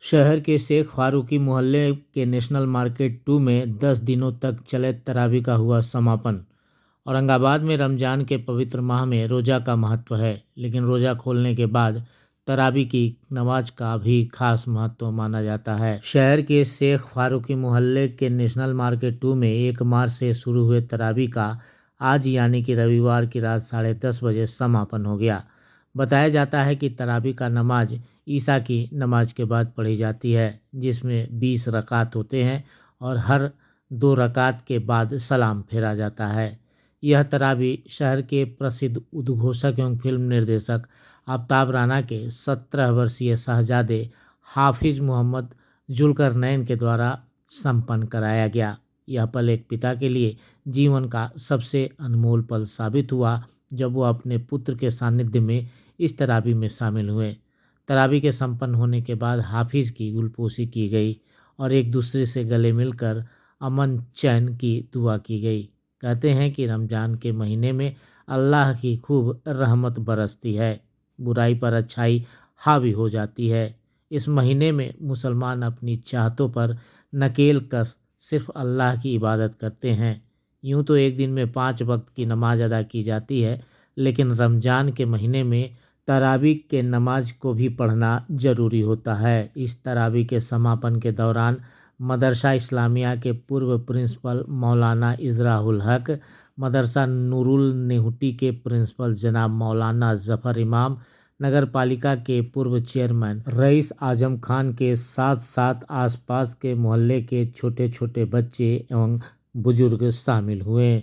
शहर के शेख फारूकी मोहल्ले के नेशनल मार्केट 2 में 10 दिनों तक चले तरावी का हुआ समापन। औरंगाबाद में रमज़ान के पवित्र माह में रोज़ा का महत्व है, लेकिन रोज़ा खोलने के बाद तरावी की नमाज का भी खास महत्व माना जाता है। शहर के शेख फारूकी मोहल्ले के नेशनल मार्केट 2 में 1 मार्च से शुरू हुए तरावी का आज यानी कि रविवार की रात 10:30 बजे समापन हो गया। बताया जाता है कि तरावी का नमाज ईसा की नमाज के बाद पढ़ी जाती है, जिसमें 20 रकात होते हैं और हर 2 रकात के बाद सलाम फेरा जाता है। यह तरावी शहर के प्रसिद्ध उद्घोषक एवं फिल्म निर्देशक आफ्ताब राना के 17 वर्षीय शहजादे हाफिज मोहम्मद जुल्करनैन के द्वारा संपन्न कराया गया। यह पल एक पिता के लिए जीवन का सबसे अनमोल पल साबित हुआ, जब वो अपने पुत्र के सानिध्य में इस तरावी में शामिल हुए। तरावी के संपन्न होने के बाद हाफिज़ की गुलपोशी की गई और एक दूसरे से गले मिलकर अमन चैन की दुआ की गई। कहते हैं कि रमज़ान के महीने में अल्लाह की खूब रहमत बरसती है, बुराई पर अच्छाई हावी हो जाती है। इस महीने में मुसलमान अपनी चाहतों पर नकेल कस सिर्फ अल्लाह की इबादत करते हैं। यूँ तो एक दिन में 5 वक्त की नमाज अदा की जाती है, लेकिन रमज़ान के महीने में तरावी के नमाज को भी पढ़ना ज़रूरी होता है। इस तरावी के समापन के दौरान मदरसा इस्लामिया के पूर्व प्रिंसिपल मौलाना इजराउल हक, मदरसा नूरुल नेहुटी के प्रिंसिपल जनाब मौलाना जफ़र इमाम, नगर पालिका के पूर्व चेयरमैन रईस आजम खान के साथ साथ आसपास के मोहल्ले के छोटे छोटे बच्चे एवं बुजुर्ग शामिल हुए।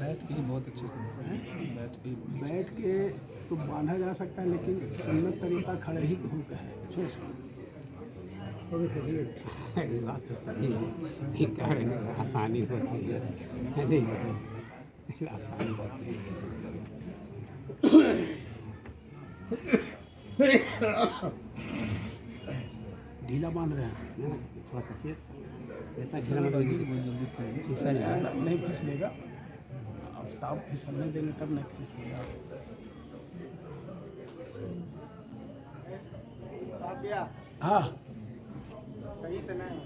बैठ के ही बहुत अच्छे से बैठ के तो बांधा जा सकता है, लेकिन सुन्नत तरीका खड़े ही होकर है। बात तो सही है, ठीक कह रहे हैं, आसानी होती है नहीं आसानी होती है। ढीला बांध रहे हैं, थोड़ा सा नहीं फिसलेगा। आफ्ताब फिसलने देंगे तब नहीं फिसलेगा। हाँ, सही से नहीं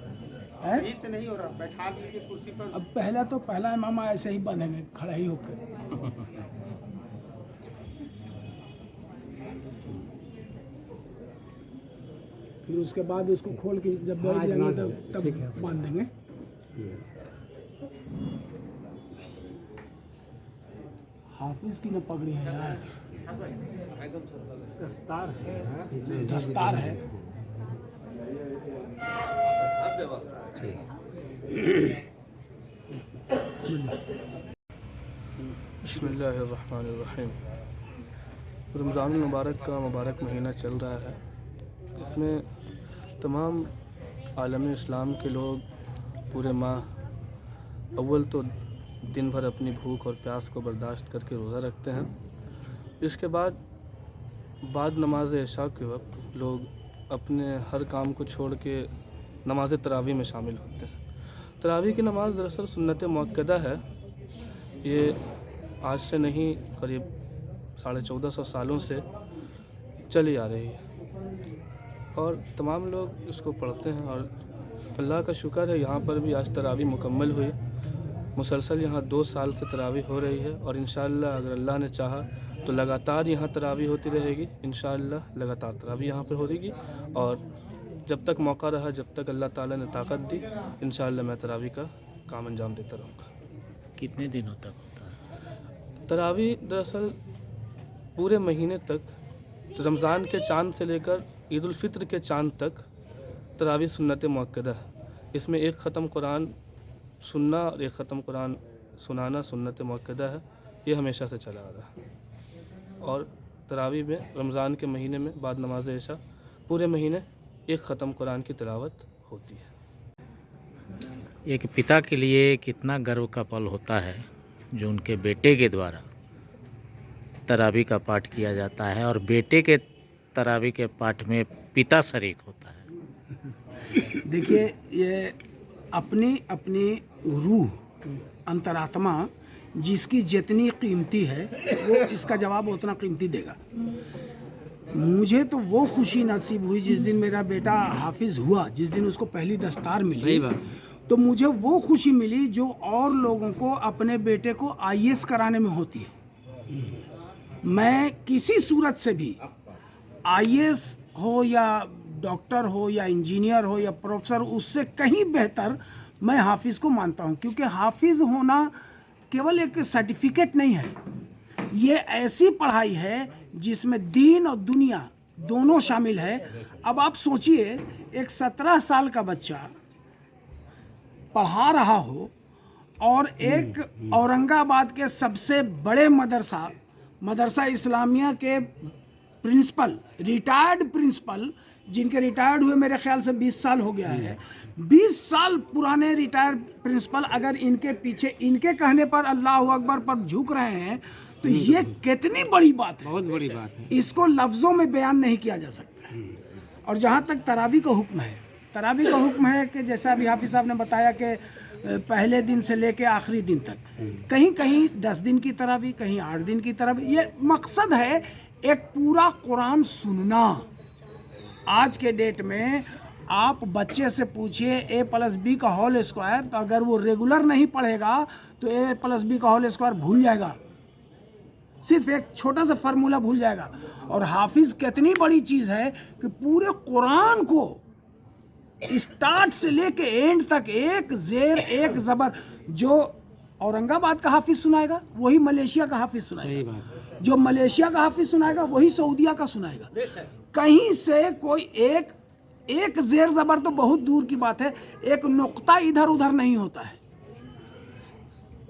है? सही से नहीं हो रहा। बैठा दीजिए कुर्सी पर। अब पहला इमाम ऐसे ही बनेंगे, खड़ा ही होकर। फिर उसके बाद उसको खोल के जब बैठ जाएंगे तब बांध देंगे। हाफिज की न पगड़ी है यार, दस्तार है। दस्तार है। बिस्मिल्लाहिर्रहमानिर्रहीम। रमज़ान मुबारक का मुबारक महीना चल रहा है। इसमें तमाम आलम इस्लाम के लोग पूरे माह अव्वल तो दिन भर अपनी भूख और प्यास को बर्दाश्त करके रोज़ा रखते हैं। इसके बाद नमाज इशा के वक्त लोग अपने हर काम को छोड़ के नमाज तरावी में शामिल होते हैं। तरावी की नमाज दरअसल सुन्नत मुअक्कदा है। ये आज से नहीं, करीब 1450 सालों से चली आ रही है और तमाम लोग इसको पढ़ते हैं। और अल्लाह का शुक्र है, यहाँ पर भी आज तरावी मुकम्मल हुई। मुसलसल यहाँ 2 साल से तरावी हो रही है और इंशाअल्लाह अगर अल्लाह ने चाहा तो लगातार यहाँ तरावी होती रहेगी। इंशाअल्लाह लगातार तरावी यहाँ पर हो रहेगी और जब तक मौका रहा, जब तक अल्लाह ताला ने ताकत दी, इंशाअल्लाह मैं तरावी का काम अंजाम देता रहूँगा। कितने दिनों तक होता है तरावी? दरअसल पूरे महीने तक, रमज़ान के चाँद से लेकर ईद उल फित्र के चाँद तक तरावी सुन्नत मुअक्कदा है। इसमें एक ख़त्म कुरान सुनना और एक ख़त्म कुरान सुनाना सुन्नत मुअक्कदा है, ये हमेशा से चला आ रहा है। और तरावी में रमज़ान के महीने में बाद नमाज इशा पूरे महीने एक ख़त्म कुरान की तिलावत होती है। एक पिता के लिए कितना गर्व का पल होता है जो उनके बेटे के द्वारा तरावी का पाठ किया जाता है और बेटे के तरावी के पाठ में पिता शरीक होता है। देखिए, ये अपनी अपनी रूह, अंतरात्मा जिसकी जितनी कीमती है वो इसका जवाब उतना कीमती देगा। मुझे तो वो खुशी नसीब हुई जिस दिन मेरा बेटा हाफिज़ हुआ, जिस दिन उसको पहली दस्तार मिली, तो मुझे वो खुशी मिली जो और लोगों को अपने बेटे को IAS कराने में होती है। मैं किसी सूरत से भी IAS हो या डॉक्टर हो या इंजीनियर हो या प्रोफेसर, उससे कहीं बेहतर मैं हाफिज़ को मानता हूँ, क्योंकि हाफिज़ होना केवल एक सर्टिफिकेट नहीं है, ये ऐसी पढ़ाई है जिसमें दीन और दुनिया दोनों शामिल है। अब आप सोचिए, एक 17 साल का बच्चा पढ़ा रहा हो और एक औरंगाबाद के सबसे बड़े मदरसा इस्लामिया के प्रिंसिपल, रिटायर्ड प्रिंसिपल, जिनके रिटायर्ड हुए मेरे ख्याल से 20 साल हो गया है, 20 साल पुराने रिटायर्ड प्रिंसिपल अगर इनके पीछे इनके कहने पर अल्लाह अकबर पर झुक रहे हैं तो ये कितनी बड़ी बात है, बहुत बड़ी बात है। इसको लफ्ज़ों में बयान नहीं किया जा सकता है। और जहाँ तक तरावी का हुक्म है, तरावी का हुक्म है कि जैसा अभी हाफिज़ साहब ने बताया कि पहले दिन से लेके आखिरी दिन तक, कहीं कहीं 10 दिन की तरावी, कहीं 8 दिन की तरावी। ये मकसद है एक पूरा कुरान सुनना। आज के डेट में आप बच्चे से पूछिए A+B का होल स्क्वायर, तो अगर वो रेगुलर नहीं पढ़ेगा तो A+B का होल स्क्वायर भूल जाएगा, सिर्फ एक छोटा सा फार्मूला भूल जाएगा। और हाफिज़ कितनी बड़ी चीज़ है कि पूरे कुरान को स्टार्ट से लेके एंड तक एक जेर एक ज़बर, जो औरंगाबाद का हाफिज़ सुनाएगा वही मलेशिया का हाफिज़ सुनाएगा, जो मलेशिया का हाफिज़ सुनाएगा वही सऊदिया का सुनाएगा। कहीं से कोई एक जेर ज़बर तो बहुत दूर की बात है, एक नुक्ता इधर उधर नहीं होता है।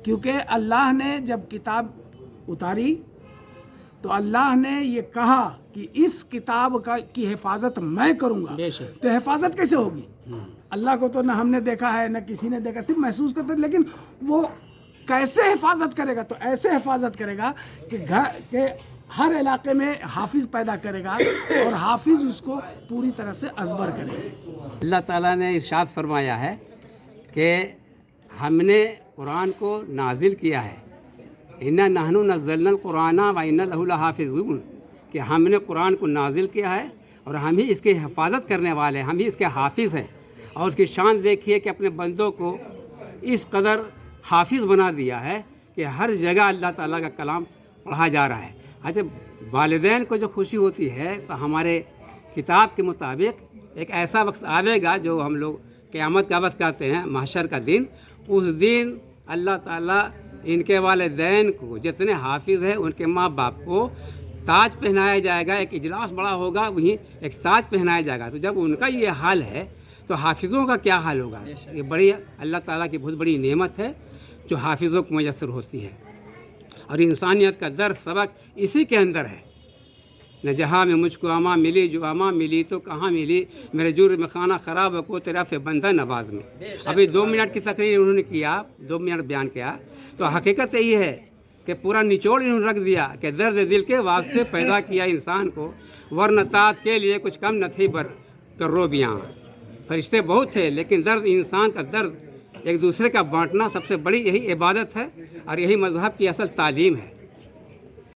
क्योंकि अल्लाह ने जब किताब उतारी तो अल्लाह ने ये कहा कि इस किताब की हिफाजत मैं करूँगा, तो हिफाजत कैसे होगी? अल्लाह को तो न हमने देखा है न किसी ने देखा, सिर्फ महसूस करते, लेकिन वो कैसे हिफाजत करेगा? तो ऐसे हिफाजत करेगा कि घर के हर इलाके में हाफिज़ पैदा करेगा और हाफिज़ उसको पूरी तरह से अज़बर करेगा। अल्लाह ताला ने इरशाद फरमाया है कि हमने कुरान को नाजिल किया है, इन्ना नहनु नज़्ज़लनल कुराना व इन्ना लहु लहाफ़िज़ून, कि हमने कुरान को नाजिल किया है और हम ही इसकी हिफाजत करने वाले हैं, हम ही इसके हाफिज़ हैं। और उसकी शान देखिए कि अपने बंदों को इस कदर हाफिज़ बना दिया है कि हर जगह अल्लाह ताला का कलाम पढ़ा जा रहा है। अच्छा, वालिदैन को जो खुशी होती है, तो हमारे किताब के मुताबिक एक ऐसा वक्त आवेगा जो हम लोग क़यामत का वक्त कहते हैं, महशर का दिन। उस दिन अल्लाह ताला इनके वालिदैन को, जितने हाफिज़ हैं उनके माँ बाप को ताज पहनाया जाएगा। एक इजलास बड़ा होगा, वहीं एक ताज पहनाया जाएगा। तो जब उनका ये हाल है तो हाफिज़ों का क्या हाल होगा? ये बड़ी अल्लाह ताला की बहुत बड़ी नेमत है जो हाफिज़ों को मैसर होती है। और इंसानियत का दर्स सबक इसी के अंदर है। न जहाँ में मुझको अमा मिली, जो अमा मिली तो कहाँ मिली, मेरे जुर्म में खाना ख़राब को तेरा से बंदा नवाज में। अभी 2 मिनट की तकरीर उन्होंने किया, 2 मिनट बयान किया, तो हकीकत यही है कि पूरा निचोड़ इन्होंने रख दिया कि दर्द दिल के वास्ते पैदा किया इंसान को, वरन तात के लिए कुछ कम न थी बर करो बियाँ। फरिश्ते बहुत थे, लेकिन दर्द इंसान का दर्द एक दूसरे का बांटना सबसे बड़ी यही इबादत है और यही मज़हब की असल तालीम है।